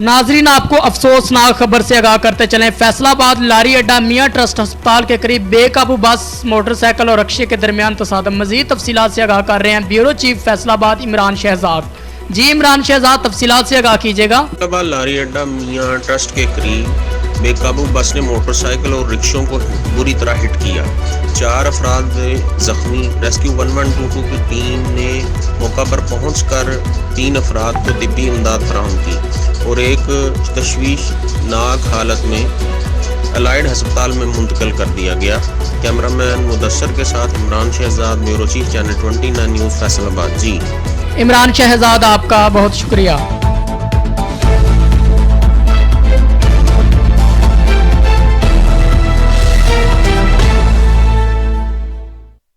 नाजरीन, आपको अफसोसनाक खबर से आगाह करते चलें। फैसलाबाद लारी अड्डा मियाँ ट्रस्ट अस्पताल के करीब बेकाबू बस, मोटरसाइकिल और रक्शे के दरमियान तसादम। मजीद तफसीलात से आगाह कर रहे हैं ब्यूरो चीफ फैसलाबाद इमरान शहजाद। जी इमरान शहजाद, तफसीलात से आगाह कीजिएगा। फैसलाबाद लारी अड्डा मियाँ ट्रस्ट के करीब बेकाबू बस ने मोटरसाइकिल और रिक्शों को बुरी तरह हिट किया। 4 अफराद जख्मी। रेस्क्यू 1122 की टीम ने मौका पर पहुंचकर 3 अफराद को तिब्बी इमदाद फराहम की और एक तशवीशनाक हालत में अलाइड हस्पताल में मुंतकिल कर दिया गया। कैमरामैन मुदस्सर के साथ Imran Shahzad, bureau chief, channel 29 news, Faisalabad. जी इमरान शहजाद, आपका बहुत शुक्रिया।